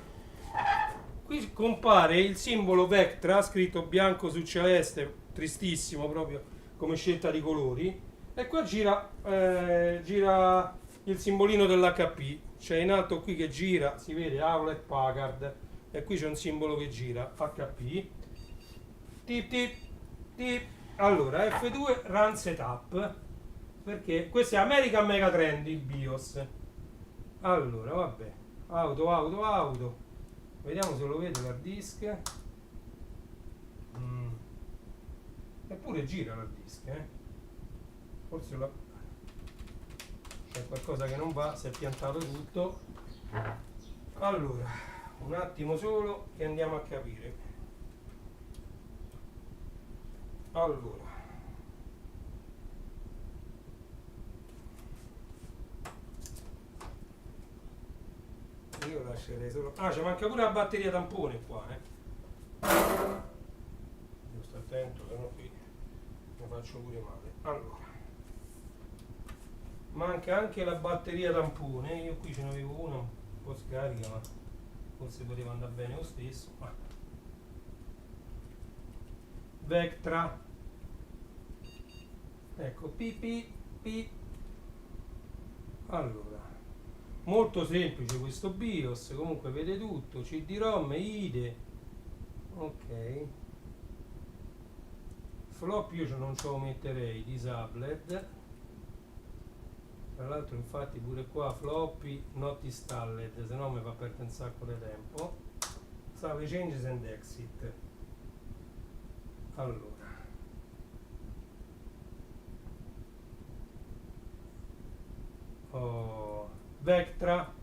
Qui compare il simbolo Vectra scritto bianco su celeste, tristissimo proprio come scelta di colori, e qua gira il simbolino dell'HP, c'è in alto qui che gira, si vede Hewlett Packard, e qui c'è un simbolo che gira, HP, tip tip tip. Allora, F2 Run Setup, perché questo è American Megatrend, il BIOS. Allora, vabbè, auto, vediamo se lo vedo l'hard disk. Eppure gira l'hard disk, forse c'è qualcosa che non va, si è piantato tutto. Allora, un attimo solo che andiamo a capire. Allora, io lascerei solo, ci manca pure la batteria tampone qua, Io sto attento, se no qui mi faccio pure male. Allora, manca anche la batteria tampone, io qui ce ne avevo una un po' scarica, ma forse poteva andare bene lo stesso. Vectra, ecco, pp. Allora, molto semplice questo BIOS, comunque vede tutto, CD-ROM, IDE, ok. Flop io non ce lo metterei, disabled. Tra l'altro infatti pure qua floppy not installed, se no mi fa perdere un sacco di tempo. Save changes and exit. Allora, Vectra,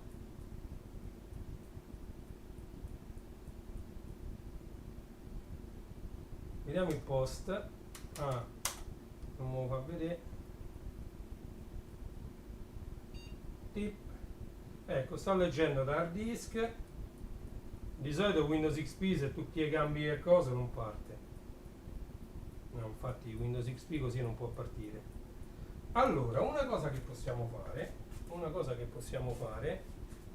vediamo il post. Non me lo fa vedere. Tip. Ecco, sto leggendo da hard disk. Di solito Windows XP se tu ti cambi le cose non parte. No, infatti Windows XP così non può partire. Allora, una cosa che possiamo fare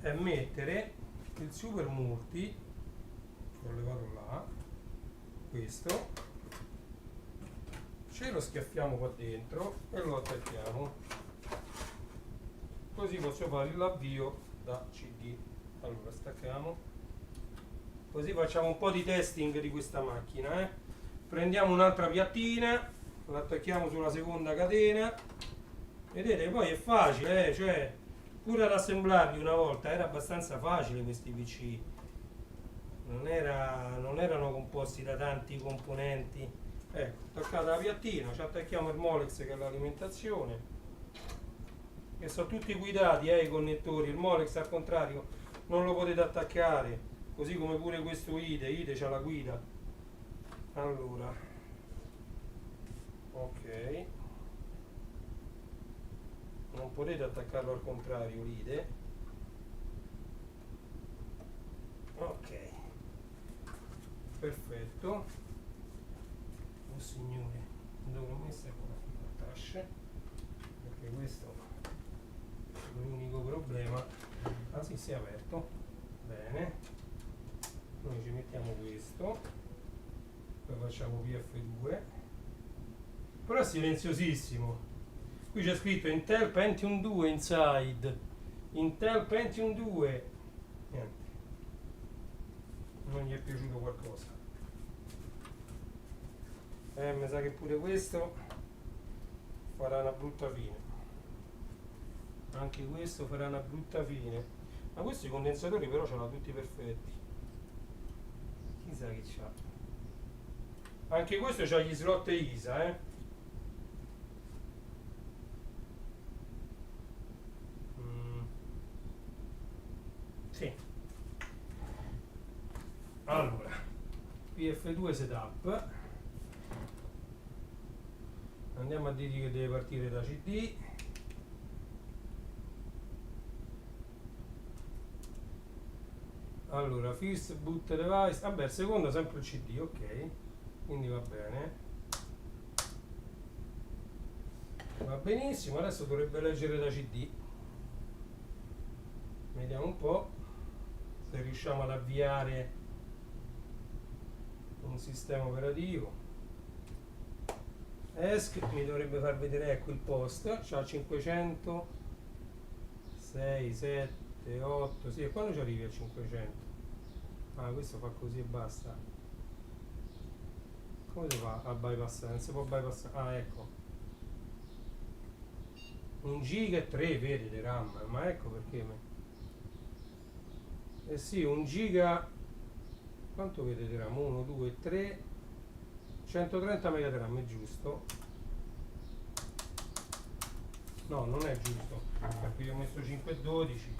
è mettere il Super Multi, l'ho levato là, questo, ce lo schiaffiamo qua dentro e lo attacchiamo. Così posso fare l'avvio da CD. Allora, stacchiamo. Così facciamo un po' di testing di questa macchina. Prendiamo un'altra piattina, l'attacchiamo sulla seconda catena. Vedete, poi è facile, cioè pure ad assemblarli una volta era abbastanza facile questi PC. Non erano composti da tanti componenti. Ecco, attaccata la piattina, ci attacchiamo il Molex che è l'alimentazione. E sono tutti guidati, i connettori. Il Molex al contrario non lo potete attaccare, così come pure questo IDE c'ha la guida. Allora, ok, non potete attaccarlo al contrario l'IDE. Ok, perfetto. Oh signore, dove ho messo qua la tascia, perché questo è l'unico problema. Ah sì, si è aperto. Bene, noi ci mettiamo questo, poi facciamo PF2, però è silenziosissimo. Qui c'è scritto Intel Pentium 2 inside, Intel Pentium 2. Niente, non gli è piaciuto qualcosa. Mi sa che pure questo farà una brutta fine. Anche questo farà una brutta fine. Ma questi condensatori però ce l'ha tutti perfetti. Chissà che c'ha. Anche questo c'ha gli slot ISA, Sì. Allora, PF2 setup. Andiamo a dirgli che deve partire da CD. Allora, first boot device. Vabbè, il secondo sempre il CD, ok. Quindi va bene. Va benissimo, adesso dovrebbe leggere da CD. Vediamo un po' se riusciamo ad avviare un sistema operativo. ESC mi dovrebbe far vedere, ecco il post, c'ha 500, 6, 7, 8, sì, e quando ci arrivi a 500? Ah, questo fa così e basta. Come si fa a bypassare? Non si può bypassare. Ah, ecco. 1 giga e 3, vedete, RAM, ma ecco perché. Eh sì, 1 giga. Quanto vedete RAM? 1, 2, 3. 130 MB RAM, è giusto? No, non è giusto, perché io ho messo 512.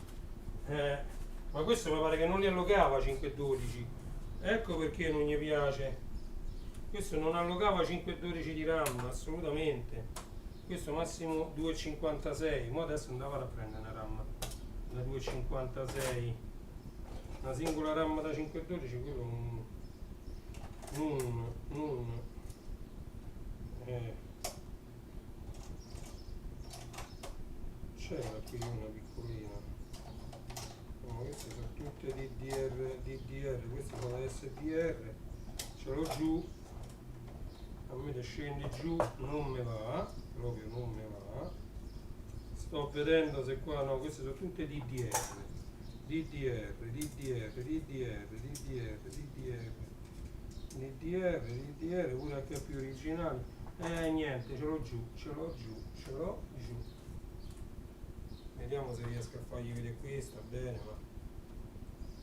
Ma questo mi pare che non li allocava 512. Ecco perché non gli piace. Questo non allocava 512 di RAM, assolutamente. Questo massimo 256. Ma adesso andava a prendere una RAM da 256. Una singola RAM da 512, quello non. C'era qui una piccolina. No, queste sono tutte DDR, queste sono SDR. Ce l'ho giù. A me te scendi giù non mi va, proprio non mi va. Sto vedendo se qua, no, queste sono tutte DDR, pure anche più originali. Niente, ce l'ho giù. Vediamo se riesco a fargli vedere questo, bene,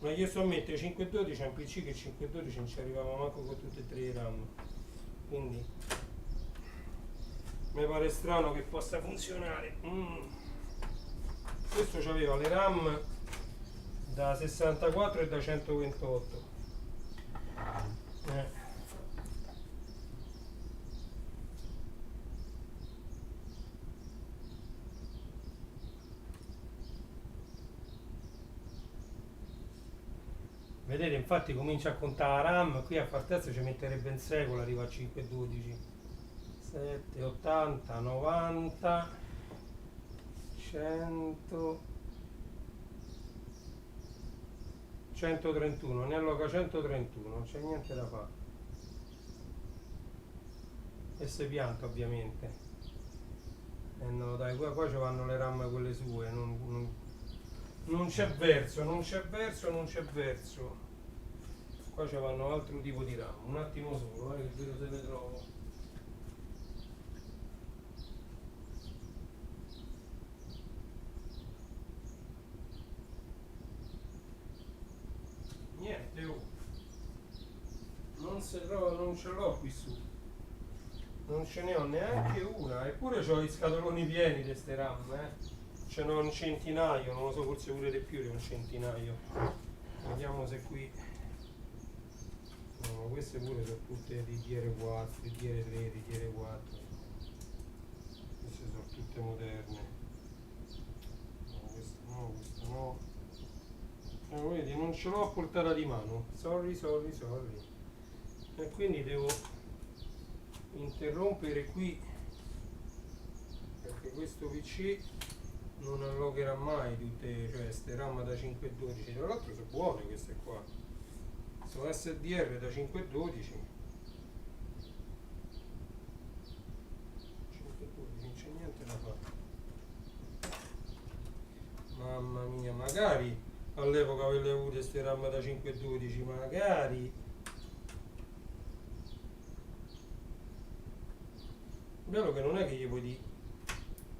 ma io so mettere 512 a un PC che 512 non ci arrivava manco con tutte e tre le RAM. Quindi mi pare strano che possa funzionare. Questo c'aveva le RAM da 64 e da 128. Vedete, infatti comincia a contare la RAM, qui a Fartezza ci metterebbe un secolo, arriva a 512, 7, 80, 90, 100, 131, ne alloca 131, non c'è niente da fare. E se pianta ovviamente. Eh no, dai, qua ci vanno le RAM quelle sue, non c'è verso, non c'è verso, non c'è verso. Qua ci vanno altro tipo di RAM, un attimo solo, che vedo se le trovo. Niente, oh. Non se trova, non ce l'ho qui su. Non ce ne ho neanche una, eppure ho i scatoloni pieni di ste RAM, Ce n'ho un centinaio, non lo so, forse pure di più di un centinaio. Vediamo se qui. No, queste pure sono tutte di DR4, di DR3, di DR4. Queste sono tutte moderne. No, questa no, questa no. Vedi, non ce l'ho a portata di mano. Sorry. E quindi devo interrompere qui, perché questo PC non allogherà mai tutte, cioè ste RAM da 512, tra l'altro sono buone queste qua, sono SDR da 512, 512 non c'è niente da fare. Mamma mia, magari all'epoca avete avuto ste RAM da 512, magari. Bello che non è che gli puoi dire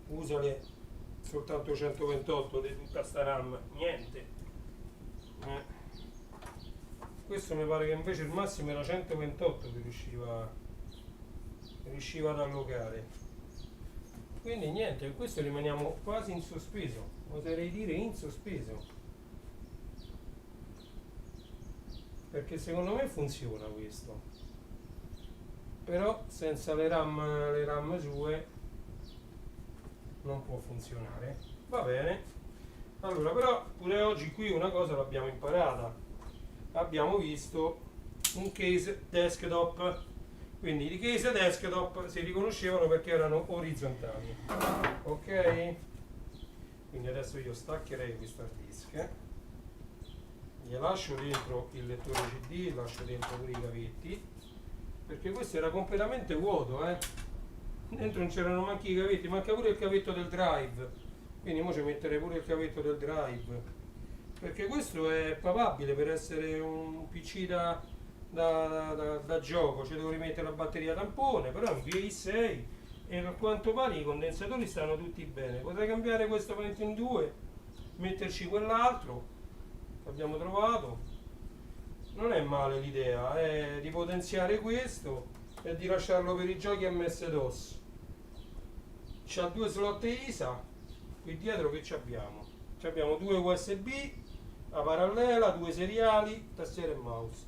usale soltanto 128 di tutta sta RAM, niente. Questo mi pare che invece il massimo era 128 che riusciva ad allocare. Quindi niente, questo rimaniamo quasi in sospeso, oserei dire in sospeso. Perché secondo me funziona questo. Però senza le RAM sue non può funzionare. Va bene. Allora, però pure oggi qui una cosa l'abbiamo imparata. Abbiamo visto un case desktop. Quindi i case desktop si riconoscevano perché erano orizzontali. Ok? Quindi adesso io staccherei questo hard disk. Gli lascio dentro il lettore CD, lascio dentro pure i cavetti. Perché questo era completamente vuoto, dentro non c'erano manchi i cavetti, manca pure il cavetto del drive, quindi ora ci metterei pure il cavetto del drive, perché questo è papabile per essere un PC da gioco, ci devo rimettere la batteria tampone, però è un VI6 e a quanto pare i condensatori stanno tutti bene. Potrei cambiare questo Pentium 2, metterci quell'altro che abbiamo trovato. Non è male l'idea, è di potenziare questo e di lasciarlo per i giochi MS-DOS. C'ha due slot ISA, qui dietro che ci abbiamo? Ci abbiamo due USB, la parallela, due seriali, tastiera e mouse.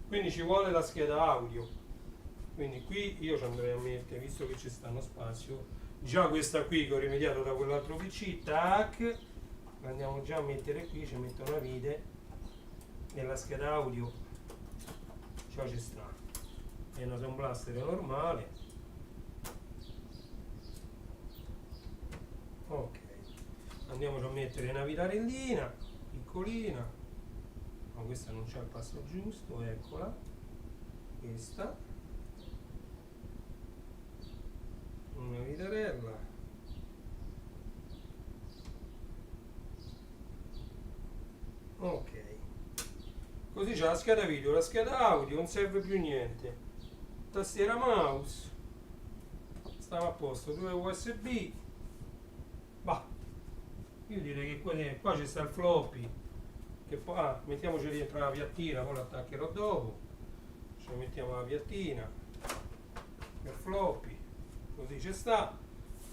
Quindi ci vuole la scheda audio. Quindi qui io ci andrei a mettere, visto che ci stanno spazio, già questa qui che ho rimediato da quell'altro PC, tac, la andiamo già a mettere qui, ci metto una vite. Nella scheda audio ciò ci sta, è una Sound Blaster normale. Ok, andiamoci a mettere una vitarellina piccolina, ma questa non c'è il passo giusto, eccola, questa, una vitarella, ok. Così c'è la scheda video, la scheda audio, non serve più niente. Tastiera mouse. Stiamo a posto, due USB. Bah, io direi che qua ci sta il floppy. Che poi, mettiamoci dentro la piattina, poi l'attaccherò dopo. Ci mettiamo la piattina. Il floppy. Così ci sta.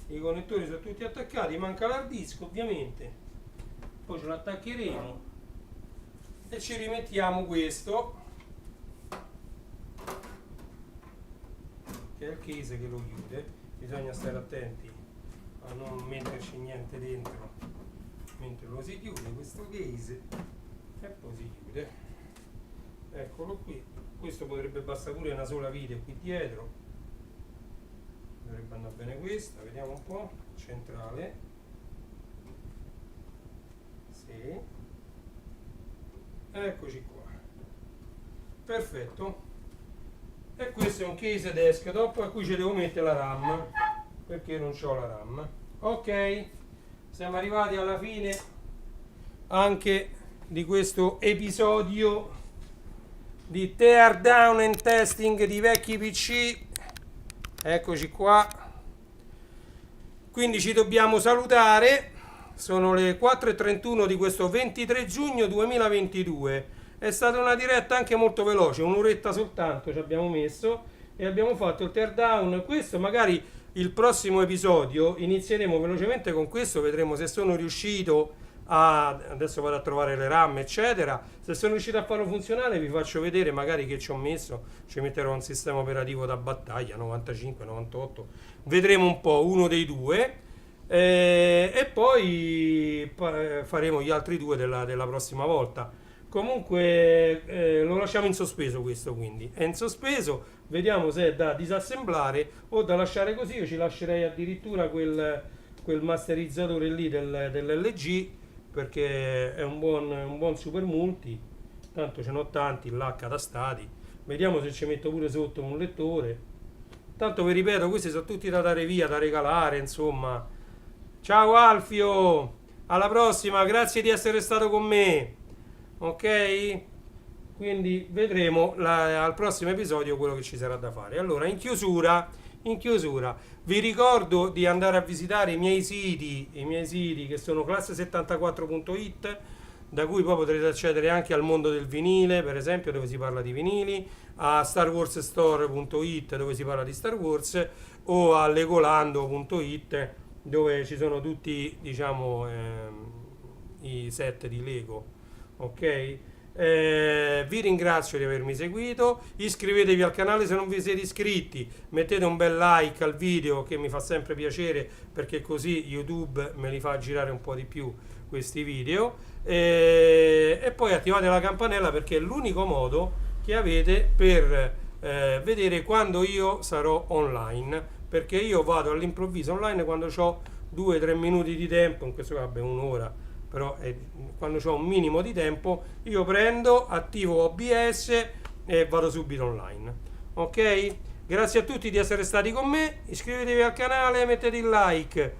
I connettori sono tutti attaccati, manca l'hard disk ovviamente. Poi ce l'attaccheremo. E ci rimettiamo questo che è il case che lo chiude. Bisogna stare attenti a non metterci niente dentro mentre lo si chiude questo case e poi si chiude. eccolo qui. Questo potrebbe bastare pure una sola vite qui dietro, dovrebbe andare bene questa, vediamo un po', centrale, sì, eccoci qua, perfetto. E questo è un case desktop a cui ci devo mettere la RAM, perché non c'ho la RAM. Ok, siamo arrivati alla fine anche di questo episodio di tear down and testing di vecchi PC. Eccoci qua, quindi ci dobbiamo salutare. Sono le 4:31 di questo 23 giugno 2022. È stata una diretta anche molto veloce, un'oretta soltanto ci abbiamo messo e abbiamo fatto il tear down. Questo magari il prossimo episodio inizieremo velocemente con questo, vedremo se sono riuscito adesso vado a trovare le RAM eccetera, se sono riuscito a farlo funzionare vi faccio vedere magari che ci ho messo, ci metterò un sistema operativo da battaglia 95, 98, vedremo un po', uno dei due, e poi faremo gli altri due della prossima volta. Comunque lo lasciamo in sospeso questo, quindi è in sospeso, vediamo se è da disassemblare o da lasciare così. Io ci lascerei addirittura quel masterizzatore lì dell'LG, perché è un buon super multi, tanto ce n'ho tanti, l'H da stati, vediamo se ci metto pure sotto un lettore. Tanto vi ripeto, questi sono tutti da dare via, da regalare, insomma. Ciao Alfio, alla prossima, grazie di essere stato con me, ok? Quindi vedremo al prossimo episodio quello che ci sarà da fare. Allora, in chiusura vi ricordo di andare a visitare i miei siti che sono classe74.it, da cui poi potrete accedere anche al mondo del vinile, per esempio, dove si parla di vinili, a starwarsstore.it, dove si parla di Star Wars, o a legolando.it, dove ci sono tutti, diciamo, i set di Lego, ok? Vi ringrazio di avermi seguito, iscrivetevi al canale se non vi siete iscritti, mettete un bel like al video che mi fa sempre piacere, perché così YouTube me li fa girare un po' di più questi video, e poi attivate la campanella, perché è l'unico modo che avete per vedere quando io sarò online, perché io vado all'improvviso online quando ho 2-3 minuti di tempo, in questo caso vabbè, un'ora, però quando ho un minimo di tempo io prendo, attivo OBS e vado subito online, ok? Grazie a tutti di essere stati con me, iscrivetevi al canale, mettete il like,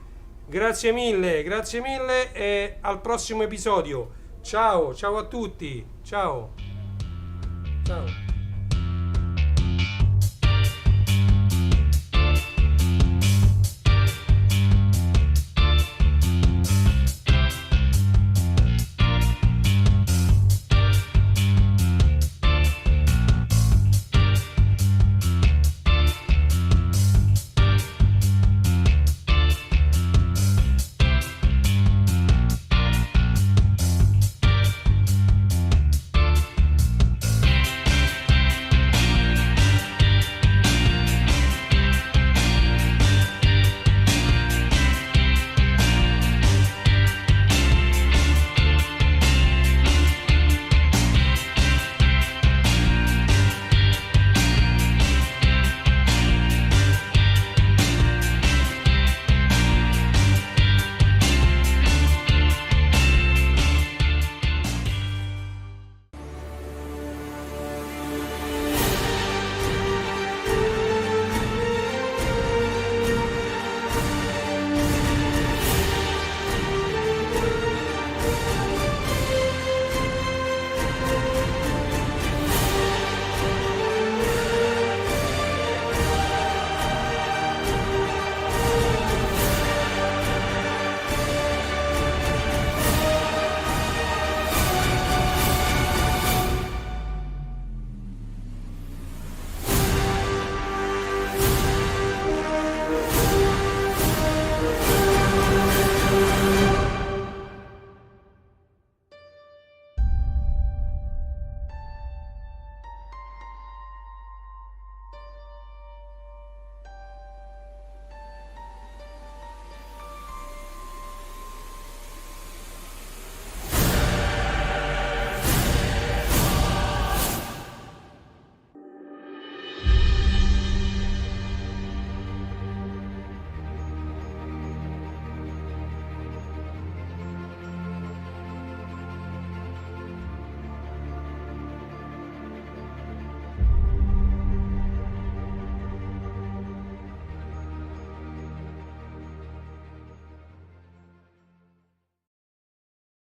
grazie mille e al prossimo episodio. Ciao a tutti, ciao.